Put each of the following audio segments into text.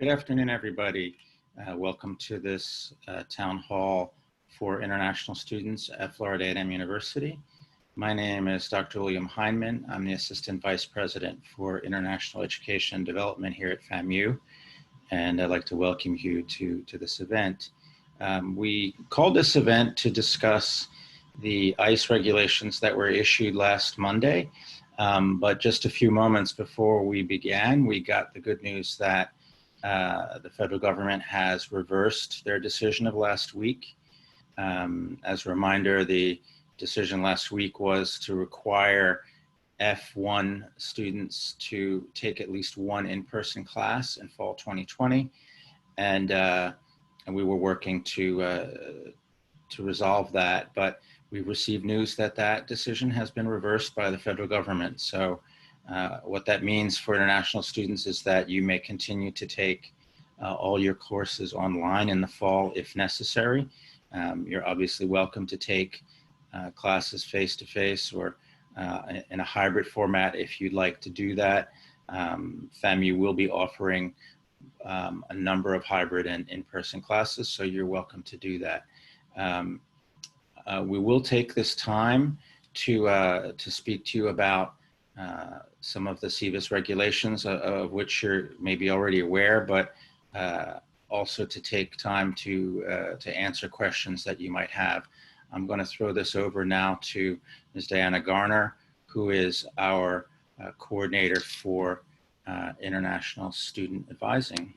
Good afternoon, everybody. Welcome to this town hall for international students at Florida A&M University. My name is Dr. William Heineman. I'm the Assistant Vice President for International Education and Development here at FAMU, and I'd like to welcome you to this event. We called this event to discuss the ICE regulations that were issued last Monday, but just a few moments before we began, we got the good news that the federal government has reversed their decision of last week. As a reminder, the decision last week was to require F1 students to take at least one in-person class in fall 2020, and we were working to resolve that. But we've received news that that decision has been reversed by the federal government. So what that means for international students is that you may continue to take all your courses online in the fall if necessary. You're obviously welcome to take classes face-to-face or in a hybrid format if you'd like to do that. FAMU will be offering a number of hybrid and in-person classes, so you're welcome to do that. We will take this time to speak to you about some of the SEVIS regulations of which you're maybe already aware, but also to take time to answer questions that you might have. I'm going to throw this over now to Ms. Diana Garner, who is our coordinator for international student advising.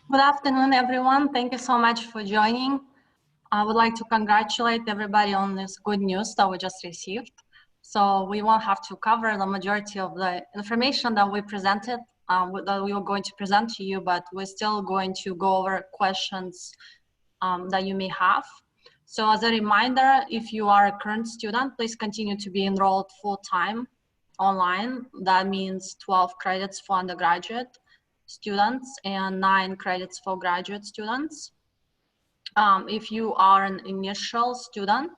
Good afternoon, everyone. Thank you so much for joining. I would like to congratulate everybody on this good news that we just received. So we won't have to cover the majority of the information that we presented, that we were going to present to you, but we're still going to go over questions that you may have. So as a reminder, if you are a current student, please continue to be enrolled full-time online. That means 12 credits for undergraduate students and 9 credits for graduate students. If you are an initial student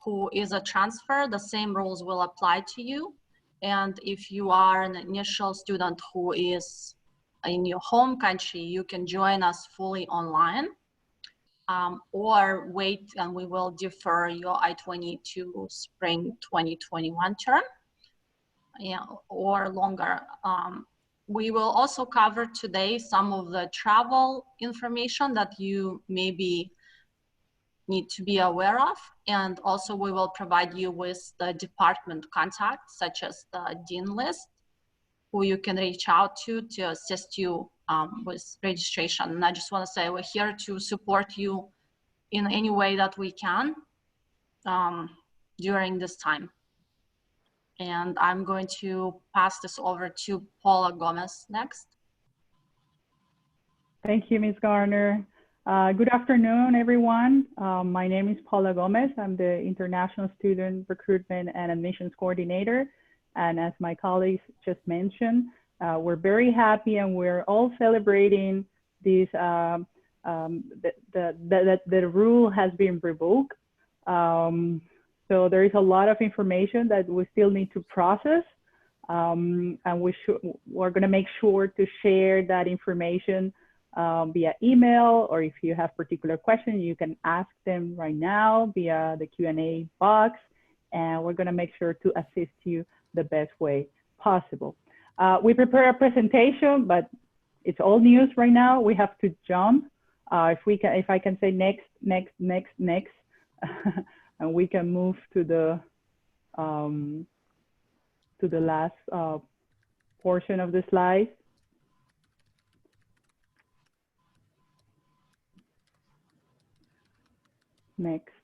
who is a transfer, the same rules will apply to you. And if you are an initial student who is in your home country, you can join us fully online, or wait and we will defer your I-20 to spring 2021 term, or longer. We will also cover today some of the travel information that you maybe need to be aware of. And also we will provide you with the department contacts, such as the dean list, who you can reach out to assist you with registration. And I just want to say we're here to support you in any way that we can during this time. And I'm going to pass this over to Paula Gomez next. Thank you, Ms. Garner. Good afternoon, everyone. My name is Paula Gomez. I'm the International Student Recruitment and Admissions Coordinator. And as my colleagues just mentioned, we're very happy and we're all celebrating this, the rule has been revoked. So there is a lot of information that we still need to process. And we're gonna make sure to share that information via email, or if you have particular questions, you can ask them right now via the Q&A box, and we're gonna make sure to assist you the best way possible. We prepare a presentation, but it's all news right now. We have to jump. If I can say next, and we can move to the last portion of the slide. Next.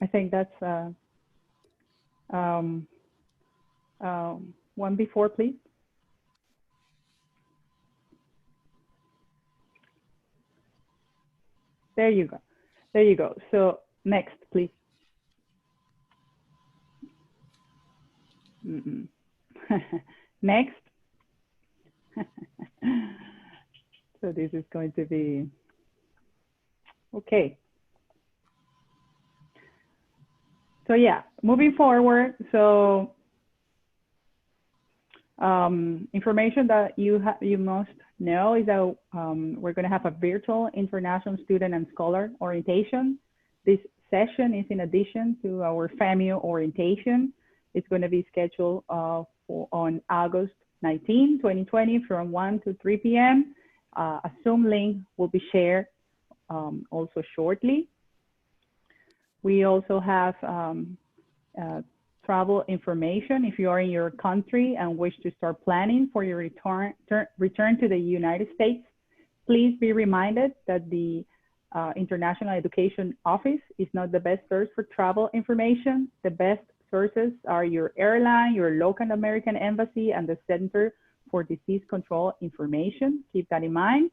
I think that's one before, please. There you go. There you go. So next, please. Next. So this is going to be, okay. So yeah, moving forward, so information that you must know is that we're going to have a virtual international student and scholar orientation. This session is in addition to our FAMU orientation. It's going to be scheduled on August 19, 2020 from 1 to 3 p.m. A Zoom link will be shared also shortly. We also have travel information. If you are in your country and wish to start planning for your return to the United States, please be reminded that the International Education Office is not the best source for travel information. The best sources are your airline, your local American embassy, and the Center for Disease Control information. Keep that in mind.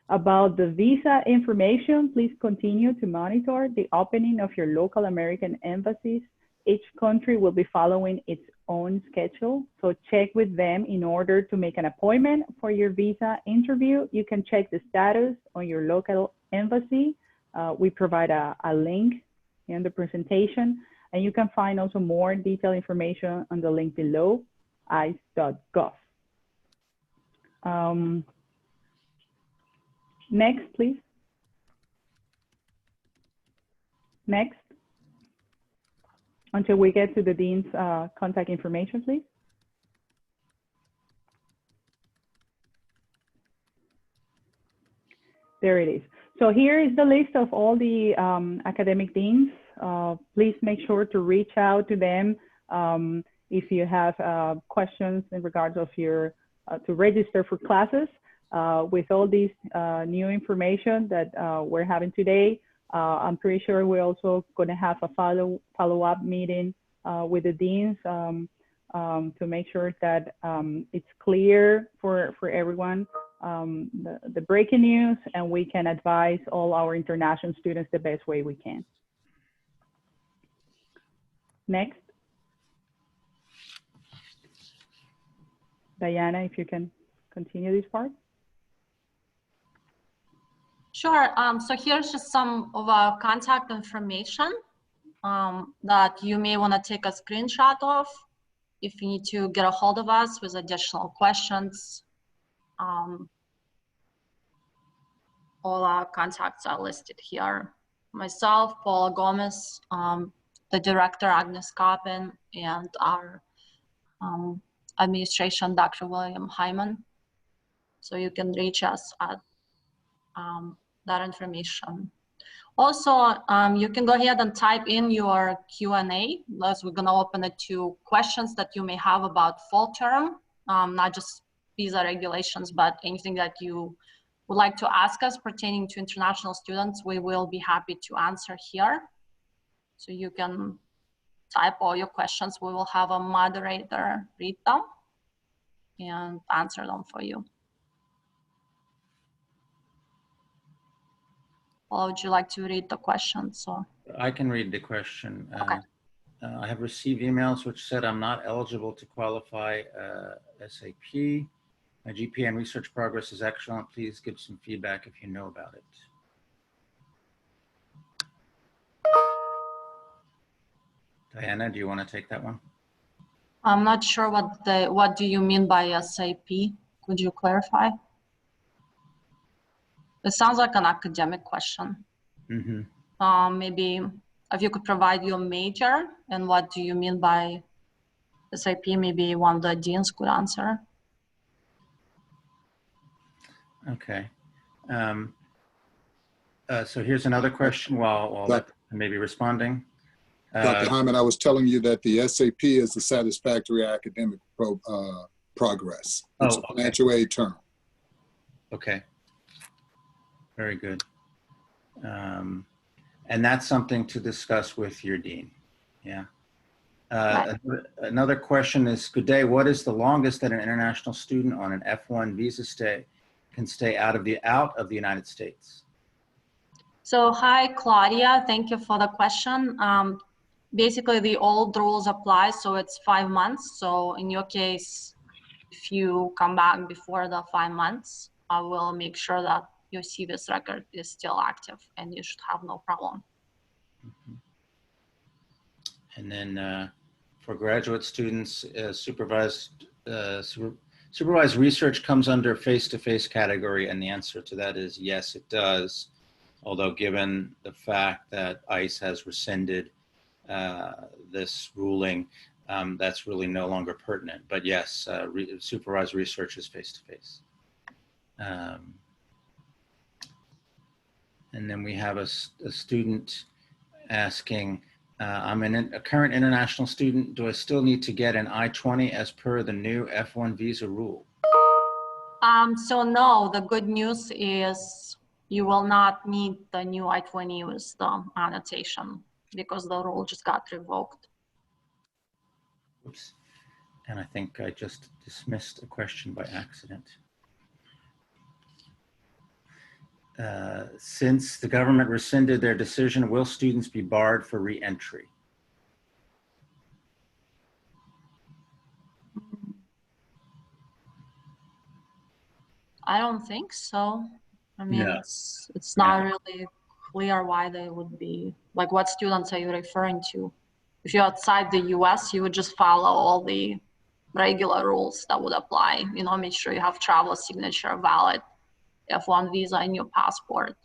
About the visa information, please continue to monitor the opening of your local American embassies. Each country will be following its own schedule, so check with them in order to make an appointment for your visa interview. You can check the status on your local embassy. We provide a link in the presentation, and you can find also more detailed information on the link below, ice.gov. Next, please. Next. Until we get to the Dean's contact information, please. There it is. So here is the list of all the academic deans. Please make sure to reach out to them if you have questions in regards of your, to register for classes. With all these new information that we're having today, I'm pretty sure we're also going to have a follow-up meeting with the deans to make sure that it's clear for everyone the breaking news, and we can advise all our international students the best way we can. Next. Diana, if you can continue this part. Sure. So here's just some of our contact information that you may want to take a screenshot of if you need to get a hold of us with additional questions. All our contacts are listed here. Myself, Paula Gomez, the director, Agnes Coppin, and our administration, Dr. William Hyman. So you can reach us at that information. Also, you can go ahead and type in your Q&A, as we're gonna open it to questions that you may have about fall term, not just visa regulations, but anything that you would like to ask us pertaining to international students, we will be happy to answer here. So you can type all your questions. We will have a moderator read them and answer them for you. Or would you like to read the questions? So I can read the question. Okay. I have received emails which said I'm not eligible to qualify SAP. My GPA and research progress is excellent. Please give some feedback if you know about it. Diana, do you want to take that one? I'm not sure what do you mean by SAP? Could you clarify? It sounds like an academic question. Mm-hmm. Maybe if you could provide your major and what do you mean by SAP, maybe one of the deans could answer. Okay. So here's another question while that may be responding. Dr. Hyman, I was telling you that the SAP is a satisfactory academic progress. It's a financial aid term. Okay. Very good. And that's something to discuss with your dean. Yeah. Another question is, good day, what is the longest that an international student on an F1 visa can stay out of the United States? So hi, Claudia. Thank you for the question. Basically, the old rules apply, so it's 5 months. So in your case, if you come back before the 5 months, I will make sure that your CVS record is still active and you should have no problem. And then for graduate students, supervised research comes under face-to-face category, and the answer to that is yes, it does. Although given the fact that ICE has rescinded this ruling, that's really no longer pertinent. But yes, supervised research is face-to-face. And then we have a student asking, I'm a current international student. Do I still need to get an I-20 as per the new F1 visa rule? So no, the good news is you will not need the new I-20 with the annotation because the rule just got revoked. Oops. And I think I just dismissed a question by accident. Since the government rescinded their decision, will students be barred for re-entry? I don't think so. I mean, No. it's not really clear why they would be, like, what students are you referring to? If you're outside the US, you would just follow all the regular rules that would apply. You know, make sure you have travel signature, valid F1 visa, and your passport.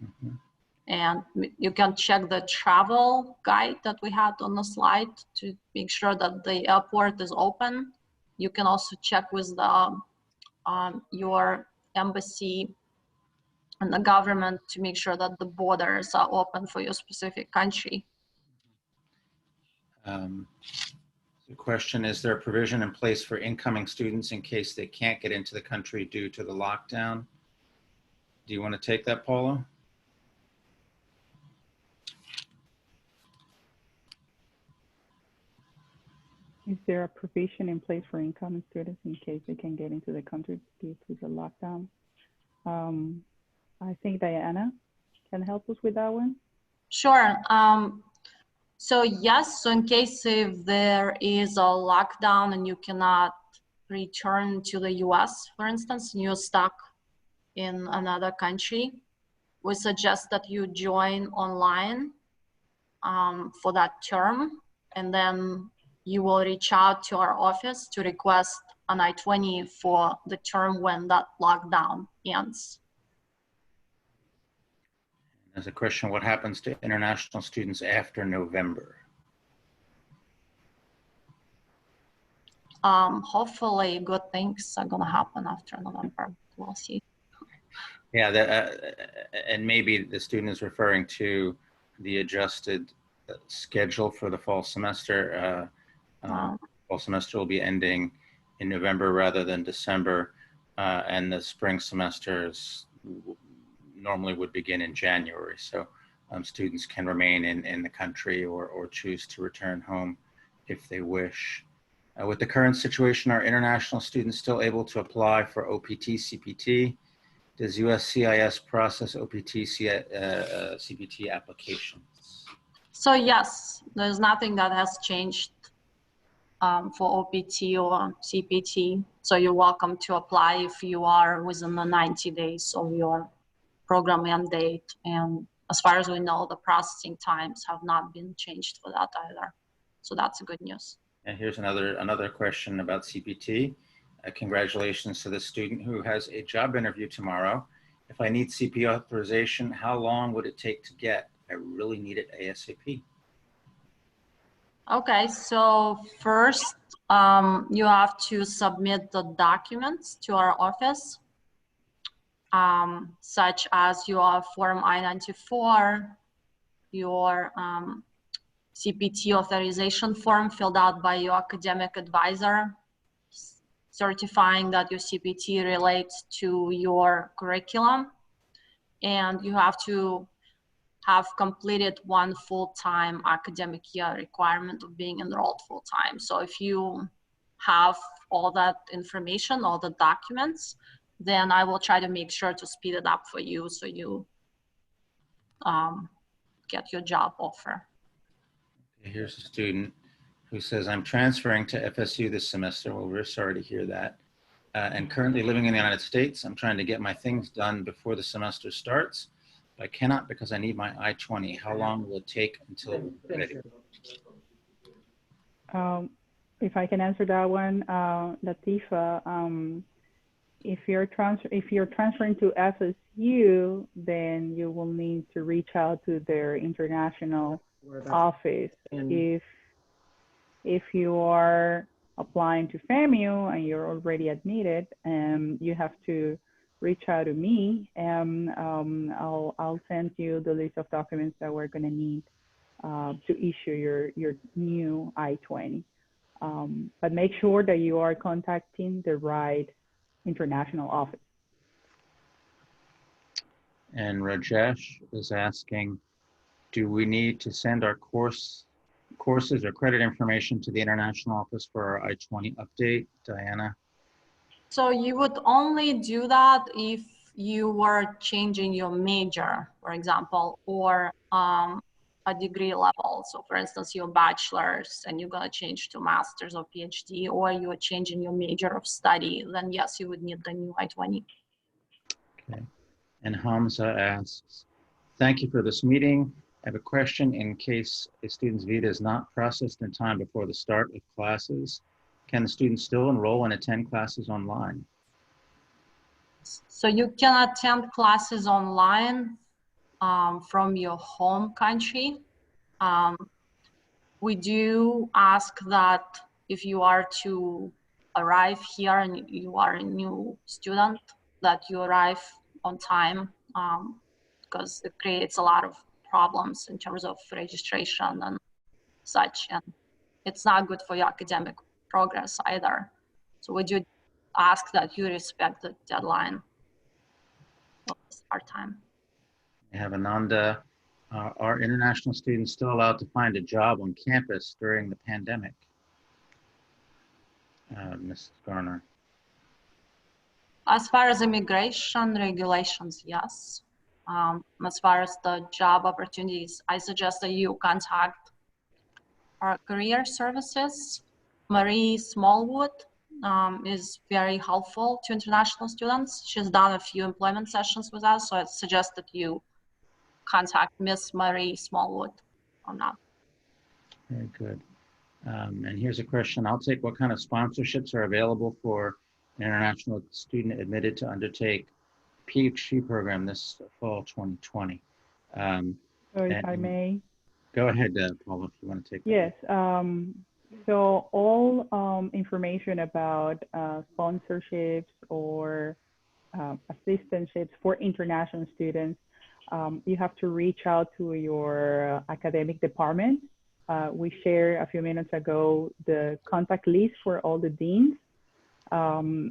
Mm-hmm. And you can check the travel guide that we had on the slide to make sure that the airport is open. You can also check with the your embassy and the government to make sure that the borders are open for your specific country. The question, is there a provision in place for incoming students in case they can't get into the country due to the lockdown? Do you want to take that, Paula? Is there a provision in place for incoming students in case they can get into the country due to the lockdown? I think Diana can help us with that one. Sure. So yes, so in case if there is a lockdown and you cannot return to the US, for instance, and you're stuck in another country, we suggest that you join online for that term, and then you will reach out to our office to request an I-20 for the term when that lockdown ends. There's a question, what happens to international students after November? Hopefully good things are gonna happen after November, we'll see. Yeah, and maybe the student is referring to the adjusted schedule for the fall semester. Fall semester will be ending in November rather than December, and the spring semesters normally would begin in January. So students can remain in the country or choose to return home if they wish. With the current situation, are international students still able to apply for OPT, CPT? Does USCIS process OPT, CPT applications? So yes, there's nothing that has changed for OPT or CPT. So you're welcome to apply if you are within the 90 days of your program end date. And as far as we know, the processing times have not been changed for that either. So that's good news. And here's another question about CPT. Congratulations to the student who has a job interview tomorrow. If I need CP authorization, how long would it take to get? I really need it ASAP. Okay, so first you have to submit the documents to our office, such as your Form I-94, your CPT authorization form filled out by your academic advisor, certifying that your CPT relates to your curriculum, and you have to have completed one full-time academic year requirement of being enrolled full-time. So if you have all that information, all the documents, then I will try to make sure to speed it up for you so you get your job offer. Here's a student who says, I'm transferring to FSU this semester. Well, we're sorry to hear that. and currently living in the United States. I'm trying to get my things done before the semester starts. But I cannot because I need my I-20. How long will it take until we're ready? If I can answer that one, Latifa, if you're transferring to FSU, then you will need to reach out to their international office. If you are applying to FAMU and you're already admitted, you have to reach out to me, and I'll send you the list of documents that we're going to need to issue your new I-20. But make sure that you are contacting the right international office. And Rajesh is asking, do we need to send our courses or credit information to the international office for our I-20 update? Diana? So you would only do that if you were changing your major, for example, or a degree level. So for instance, your bachelor's and you're gonna change to master's or PhD, or you're changing your major of study, then yes, you would need the new I-20. Okay. And Hamza asks, thank you for this meeting. I have a question. In case a student's visa is not processed in time before the start of classes, can the student still enroll and attend classes online? So you can attend classes online from your home country. We do ask that if you are to arrive here and you are a new student, that you arrive on time, because it creates a lot of problems in terms of registration and such, and it's not good for your academic progress either. So we do ask that you respect the deadline of the start time. I have Ananda. Are international students still allowed to find a job on campus during the pandemic? Mrs. Garner. As far as immigration regulations, yes. As far as the job opportunities, I suggest that you contact our career services. Marie Smallwood is very helpful to international students. She's done a few employment sessions with us, so I suggest that you contact Miss Marie Smallwood on that. Very good. And here's a question I'll take. What kind of sponsorships are available for an international student admitted to undertake PhD program this fall 2020? So if I may. Go ahead, Paula, if you want to take that. Yes. So all information about sponsorships or assistantships for international students, you have to reach out to your academic department. We shared a few minutes ago the contact list for all the deans.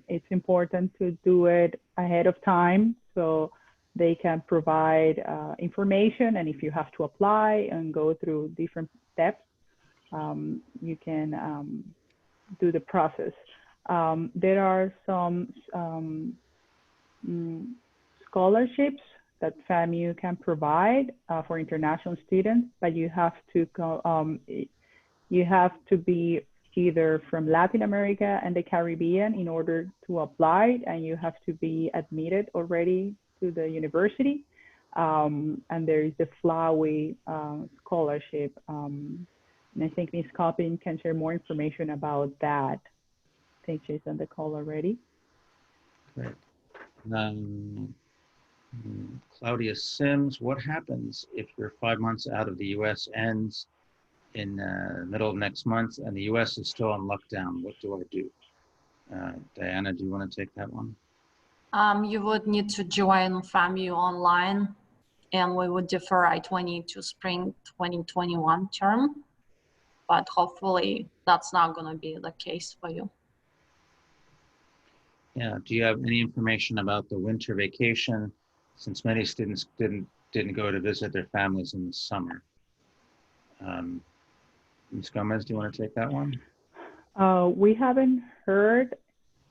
It's important to do it ahead of time so they can provide information, and if you have to apply and go through different steps, you can do the process. There are some scholarships that FAMU can provide for international students, but you have to be either from Latin America and the Caribbean in order to apply, and you have to be admitted already to the university. And there is the Flowey scholarship. And I think Ms. Coppin can share more information about that. I think she's on the call already. Great. Claudia Sims, what happens if your 5 months out of the US ends in the middle of next month and the US is still on lockdown? What do I do? Diana, do you want to take that one? You would need to join FAMU online, and we would defer I-20 to spring 2021 term, but hopefully that's not going to be the case for you. Yeah, do you have any information about the winter vacation, since many students didn't go to visit their families in the summer? Ms. Gomez, do you want to take that one? We haven't heard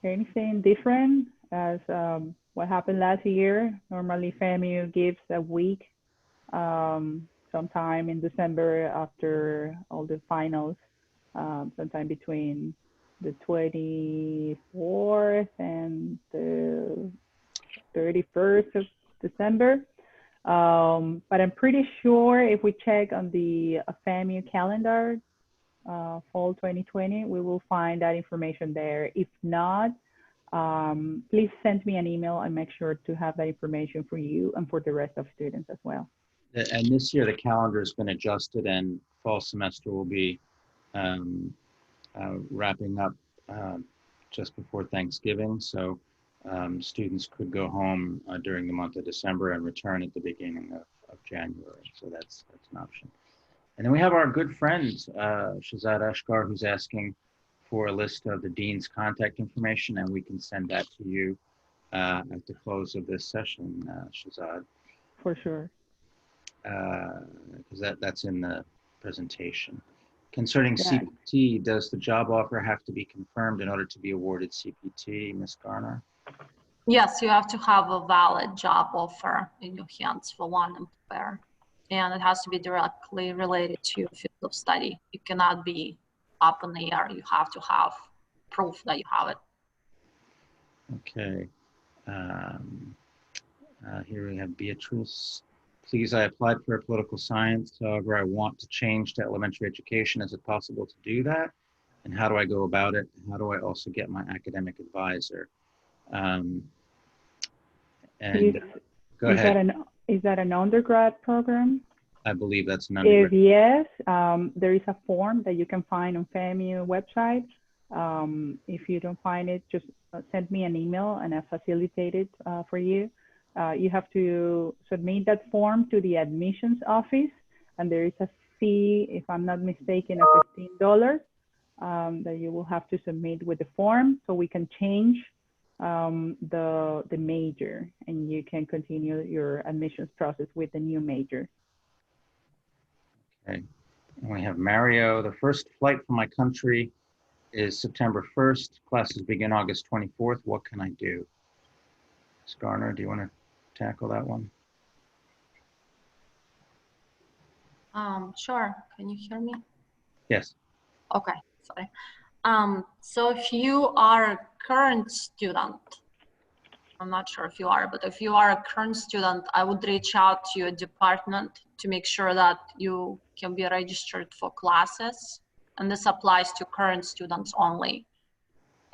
anything different as what happened last year. Normally FAMU gives a week sometime in December after all the finals, sometime between the 24th and the 31st of December. But I'm pretty sure if we check on the FAMU calendar, fall 2020, we will find that information there. If not, please send me an email and make sure to have that information for you and for the rest of students as well. And this year the calendar has been adjusted and fall semester will be wrapping up just before Thanksgiving. So students could go home during the month of December and return at the beginning of January. So that's an option. And then we have our good friend, Shahzad Ashkar, who's asking for a list of the dean's contact information, and we can send that to you at the close of this session, Shahzad. For sure. Because that's in the presentation. Concerning Yeah. CPT, does the job offer have to be confirmed in order to be awarded CPT, Ms. Garner? Yes, you have to have a valid job offer in your hands for one employer, and it has to be directly related to your field of study. It cannot be up in the air. You have to have proof that you have it. Okay. Here we have Beatrice. Please, I applied for political science. However, I want to change to elementary education. Is it possible to do that? And how do I go about it? How do I also get my academic advisor? Go ahead. Is that an undergrad program? I believe that's an undergrad. If yes, there is a form that you can find on FAMU website. If you don't find it, just send me an email and I'll facilitate it for you. You have to submit that form to the admissions office, and there is a fee, if I'm not mistaken, of $15 that you will have to submit with the form, so we can change the major, and you can continue your admissions process with the new major. Okay, and we have Mario. The first flight from my country is September 1st. Classes begin August 24th. What can I do? Ms. Garner, do you want to tackle that one? Sure. Can you hear me? Yes. Okay, sorry. So if you are a current student, I'm not sure if you are, but if you are a current student, I would reach out to your department to make sure that you can be registered for classes. And this applies to current students only,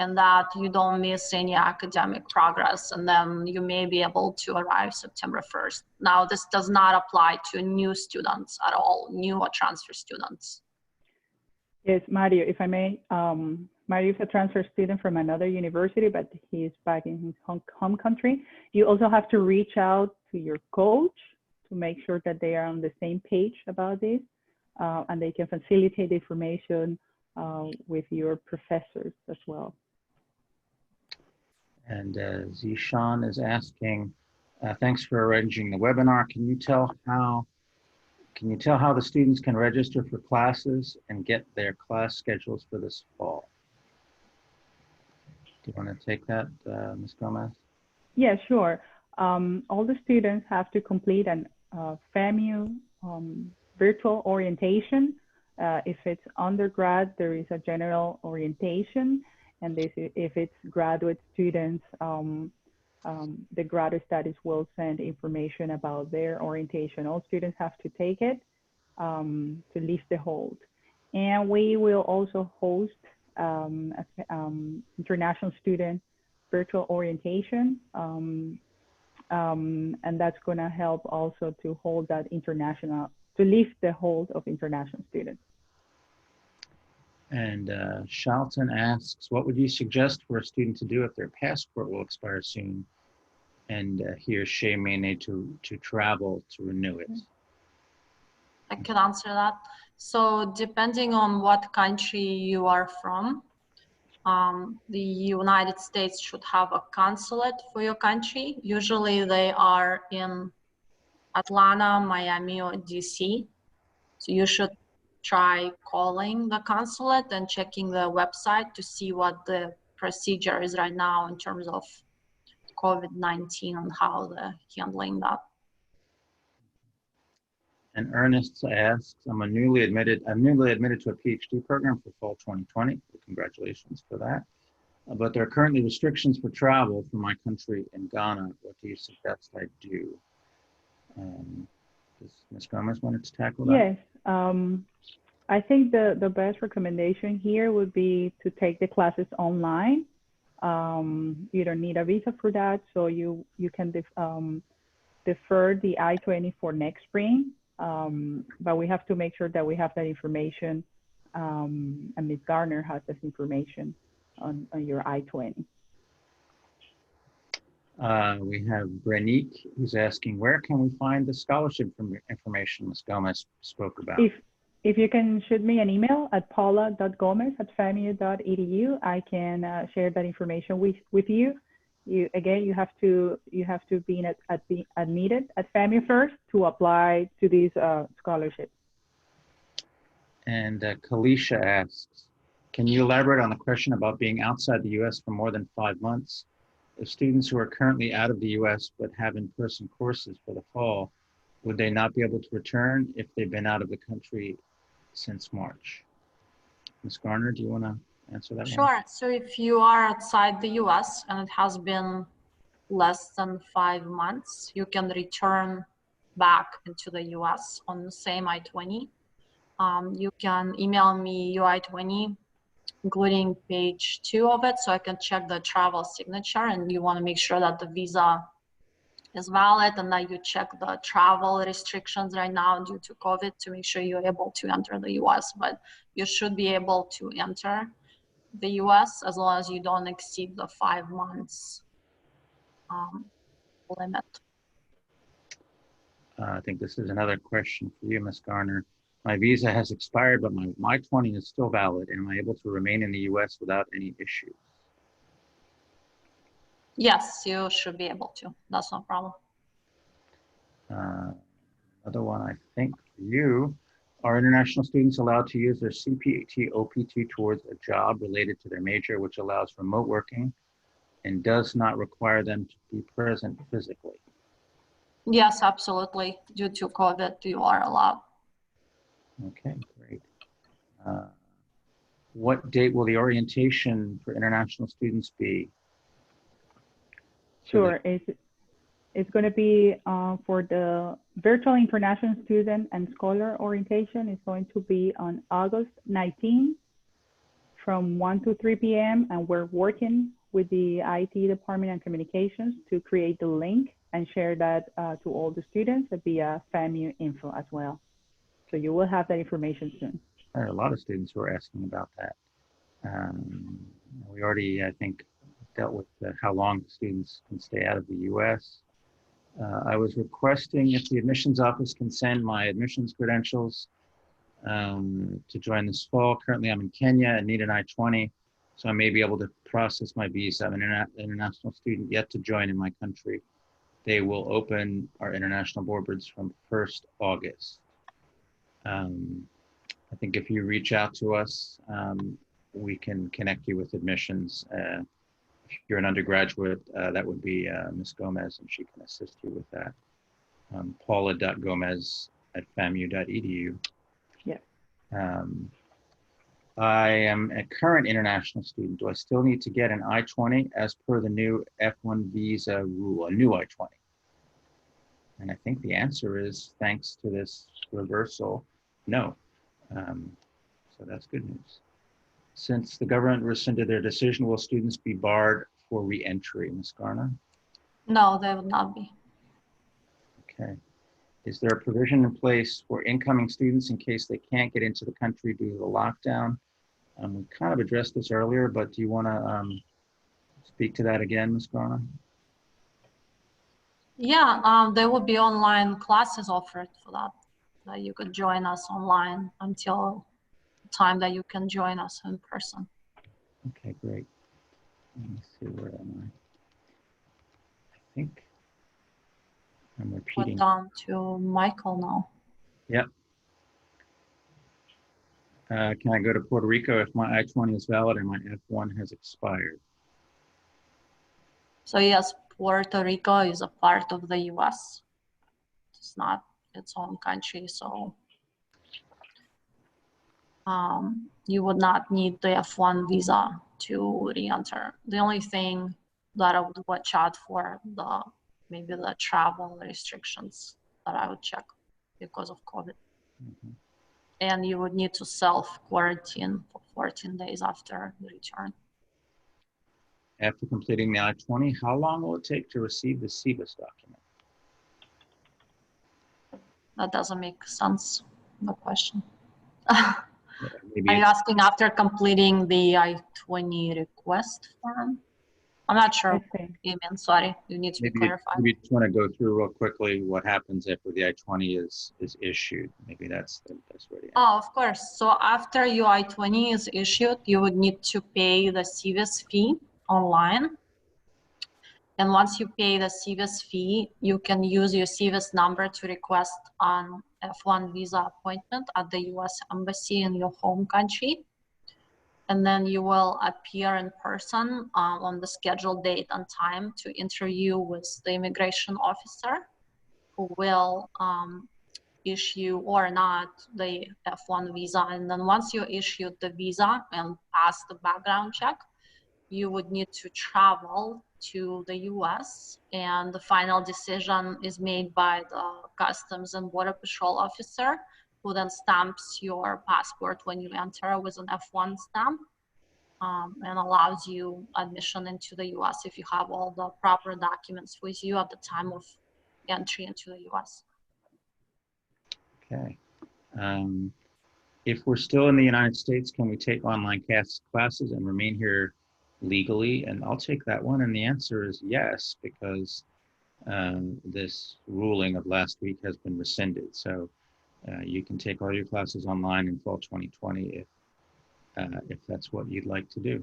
and that you don't miss any academic progress, and then you may be able to arrive September 1st. Now, this does not apply to new students at all, new or transfer students. Yes, Mario, if I may, Mario is a transfer student from another university, but he is back in his home country. You also have to reach out to your coach to make sure that they are on the same page about this, and they can facilitate the information with your professors as well. And Zishan is asking, thanks for arranging the webinar. Can you tell how the students can register for classes and get their class schedules for this fall? Do you want to take that, Ms. Gomez? Yeah, sure. All the students have to complete an FAMU virtual orientation. If it's undergrad, there is a general orientation. And if it's graduate students, the graduate studies will send information about their orientation. All students have to take it to lift the hold. And we will also host international student virtual orientation. And that's gonna help also to hold that to lift the hold of international students. And Charlton asks, what would you suggest for a student to do if their passport will expire soon and he or she may need to travel to renew it? I can answer that. So depending on what country you are from, the United States should have a consulate for your country. Usually they are in Atlanta, Miami, or DC. So you should try calling the consulate and checking the website to see what the procedure is right now in terms of COVID-19 and how they're handling that. And Ernest asks, I'm newly admitted to a PhD program for fall 2020. Congratulations for that. But there are currently restrictions for travel from my country in Ghana. What do you suggest I do? Does Ms. Gomez wanted to tackle that? Yes. I think the best recommendation here would be to take the classes online. You don't need a visa for that, so you can defer the I-20 for next spring. But we have to make sure that we have that information, and Ms. Garner has this information on your I-20. We have Brenique who's asking, where can we find the scholarship information Ms. Gomez spoke about? If you can shoot me an email at paula.gomez@famu.edu, I can share that information with you. You have to be admitted at FAMU first to apply to these scholarships. And Kalisha asks, can you elaborate on the question about being outside the U.S. for more than 5 months? If students who are currently out of the U.S. but have in-person courses for the fall, would they not be able to return if they've been out of the country since March? Ms. Garner, do you want to answer that one? Sure. So if you are outside the US and it has been less than 5 months, you can return back into the US on the same I-20. You can email me your I-20, including page 2 of it, so I can check the travel signature, and you want to make sure that the visa is valid and that you check the travel restrictions right now due to COVID to make sure you're able to enter the US. But you should be able to enter the US as long as you don't exceed the 5 months limit. I think this is another question for you, Ms. Garner. My visa has expired, but my 20 is still valid. Am I able to remain in the US without any issues? Yes, you should be able to. That's no problem. Another one, I think, for you. Are international students allowed to use their CPT, OPT towards a job related to their major, which allows remote working and does not require them to be present physically? Yes, absolutely. Due to COVID, you are allowed. Okay, great. What date will the orientation for international students be? Sure. It's going to be for the virtual international student and scholar orientation. It's going to be on August 19 from 1 to 3 p.m. And we're working with the IT department and communications to create the link and share that to all the students via FAMU info as well. So you will have that information soon. There are a lot of students who are asking about that. We already, I think, dealt with how long students can stay out of the U.S. I was requesting if the admissions office can send my admissions credentials to join this fall. Currently, I'm in Kenya and need an I-20, so I may be able to process my visa. I'm an international student yet to join in my country. They will open our international boards from 1st August. I think if you reach out to us, we can connect you with admissions. If you're an undergraduate, that would be Ms. Gomez, and she can assist you with that. Paula.gomez@famu.edu. Yeah. I am a current international student. Do I still need to get an I-20 as per the new F1 visa rule, a new I-20? And I think the answer is, thanks to this reversal, no. So that's good news. Since the government rescinded their decision, will students be barred for re-entry, Ms. Garner? No, they will not be. Okay. Is there a provision in place for incoming students in case they can't get into the country due to the lockdown? We kind of addressed this earlier, but do you want to speak to that again, Ms. Garner? Yeah, there will be online classes offered for that. You could join us online until the time that you can join us in person. Okay, great. Let me see, where am I? I think I'm repeating. We're down to Michael now. Yep. Can I go to Puerto Rico if my I-20 is valid and my F1 has expired? So yes, Puerto Rico is a part of the US. It's not its own country. So you would not need the F1 visa to re-enter. The only thing that I would watch out for, maybe the travel restrictions that I would check because of COVID. Mhm. And you would need to self-quarantine for 14 days after the return. After completing the I-20, how long will it take to receive the CBIS document? That doesn't make sense, the question. Maybe Are you it's, asking after completing the I-20 request form? I'm not sure. I see. Amen. Sorry, you need to be clarified. maybe you just want to go through real quickly what happens after the I-20 is issued. Maybe that's the best way to answer. Oh, of course. So after your I-20 is issued, you would need to pay the CVIS fee online. And once you pay the CVIS fee, you can use your CVIS number to request an F1 visa appointment at the US Embassy in your home country. And then you will appear in person on the scheduled date and time to interview with the immigration officer, who will issue or not the F1 visa. And then once you issued the visa and pass the background check, you would need to travel to the US, and the final decision is made by the Customs and Border Patrol officer, who then stamps your passport when you enter with an F1 stamp, and allows you admission into the US if you have all the proper documents with you at the time of entry into the US. Okay. If we're still in the United States, can we take online classes and remain here legally? And I'll take that one. And the answer is yes, because this ruling of last week has been rescinded. So you can take all your classes online in fall 2020 if that's what you'd like to do.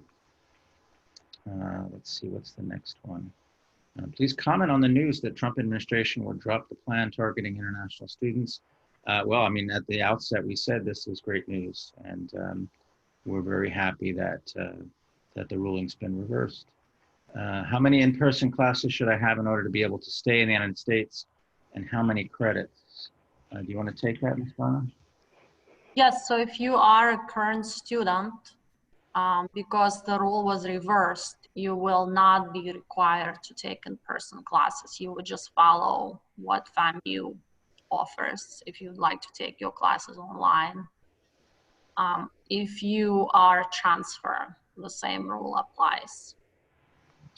Let's see, what's the next one? Please comment on the news that Trump administration will drop the plan targeting international students. Well, I mean, at the outset, we said this is great news, and we're very happy that that the ruling's been reversed. How many in-person classes should I have in order to be able to stay in the United States, and how many credits? Do you want to take that, Ms. Barna? Yes, so if you are a current student, because the rule was reversed, you will not be required to take in-person classes. You would just follow what FAMU offers if you'd like to take your classes online. If you are transfer, the same rule applies.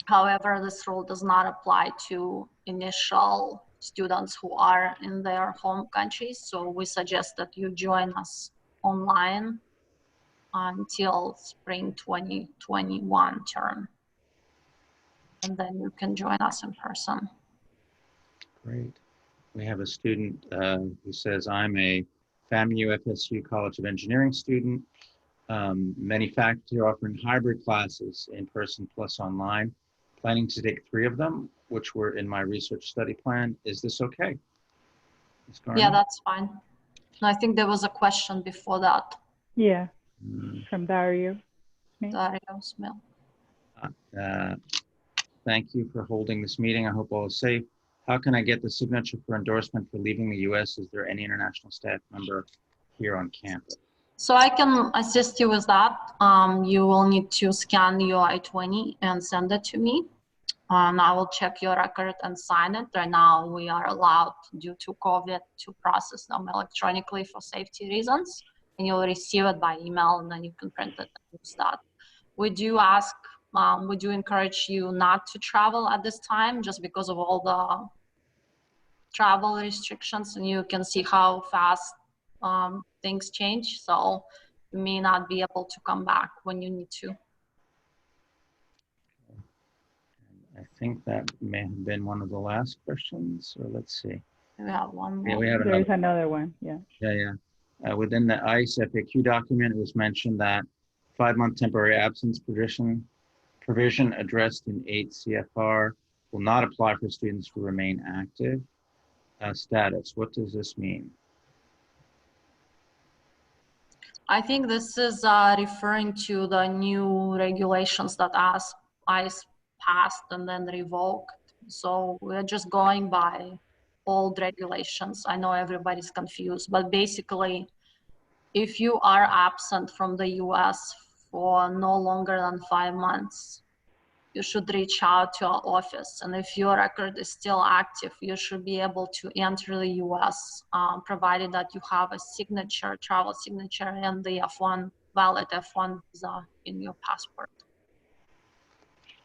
However, this rule does not apply to initial students who are in their home countries. So we suggest that you join us online until spring 2021 term. And then you can join us in person. Great. We have a student who says, I'm a FAMU FSU College of Engineering student. Many faculty are offering hybrid classes in person plus online. Planning to take 3 of them, which were in my research study plan. Is this okay? Yeah, that's fine. And I think there was a question before that. Yeah, from Dario. Dario Smith. Thank you for holding this meeting. I hope all is safe. How can I get the signature for endorsement for leaving the US? Is there any international staff member here on campus? So I can assist you with that. You will need to scan your I-20 and send it to me. And I will check your record and sign it. Right now, we are allowed, due to COVID, to process them electronically for safety reasons. And you'll receive it by email, and then you can print it and use that. We do ask, we do encourage you not to travel at this time, just because of all the travel restrictions, and you can see how fast things change. So you may not be able to come back when you need to. I think that may have been one of the last questions, or let's see. We have one more. Yeah, we have There's another one, yeah. Within the ICE FAQ document, it was mentioned that 5-month temporary absence provision addressed in 8 CFR will not apply for students who remain active. Status, what does this mean? I think this is referring to the new regulations that ICE passed and then revoked. So we're just going by old regulations. I know everybody's confused, but basically, if you are absent from the US for no longer than 5 months, you should reach out to our office. And if your record is still active, you should be able to enter the US, provided that you have a signature, travel signature, and the F1, valid F1 visa in your passport.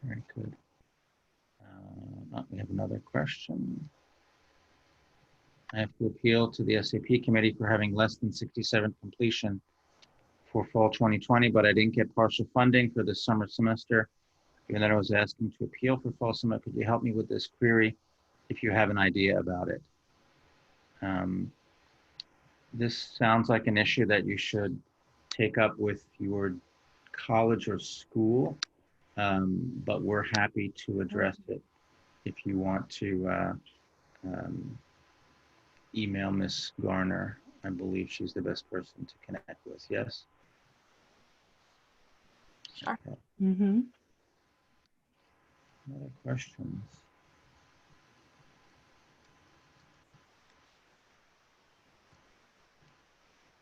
Very good. We have another question. I have to appeal to the SAP committee for having less than 67 completion for fall 2020, but I didn't get partial funding for the summer semester. Even though I was asking to appeal for fall semester, could you help me with this query if you have an idea about it? This sounds like an issue that you should take up with your college or school, but we're happy to address it if you want to email Ms. Garner. I believe she's the best person to connect with. Yes? Sure. Okay. Mm-hmm. Other questions?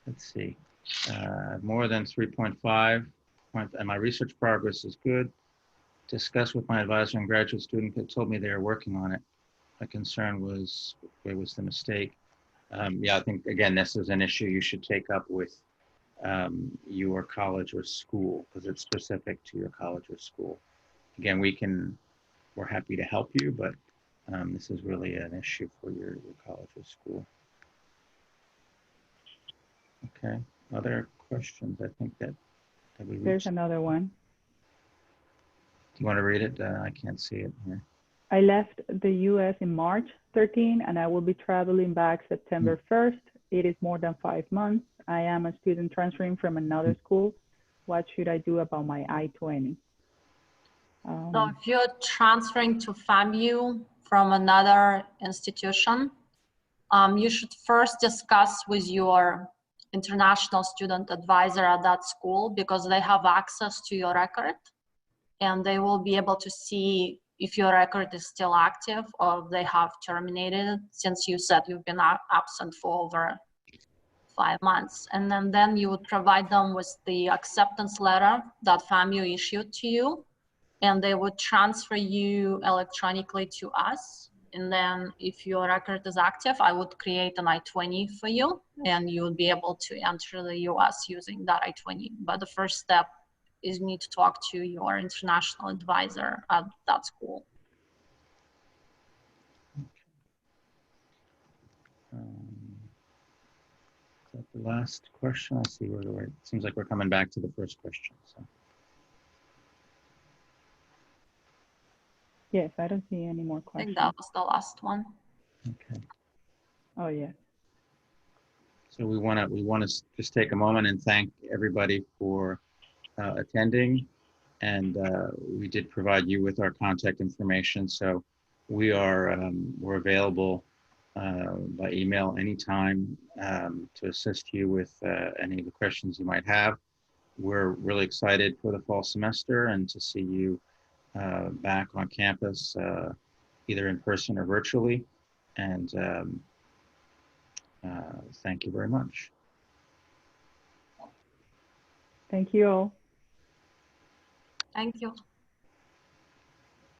Let's see. More than 3.5, and my research progress is good. Discussed with my advisor and graduate student who told me they are working on it. My concern was, where was the mistake? Yeah, I think, again, this is an issue you should take up with your college or school, because it's specific to your college or school. Again, we're happy to help you, but this is really an issue for your college or school. Okay, other questions? I think that we There's reached. another one. Do you want to read it? I can't see it here. I left the US in March 13 and I will be traveling back September 1st. It is more than 5 months. I am a student transferring from another school. What should I do about my I-20? So if you're transferring to FAMU from another institution, you should first discuss with your international student advisor at that school, because they have access to your record and they will be able to see if your record is still active or if they have terminated it, since you said you've been absent for over 5 months. And then you would provide them with the acceptance letter that FAMU issued to you, and they would transfer you electronically to us. And then if your record is active, I would create an I-20 for you, and you would be able to enter the US using that I-20. But the first step is you need to talk to your international advisor at that school. Is that the last question? I see where it seems like we're coming back to the first question. So. Yes, I don't see any more I questions. think that was the last one. Okay. Oh, yeah. So we want to just take a moment and thank everybody for attending, and we did provide you with our contact information. So we're available by email anytime to assist you with any of the questions you might have. We're really excited for the fall semester and to see you back on campus, either in person or virtually. And thank you very much. Thank you all. Thank you.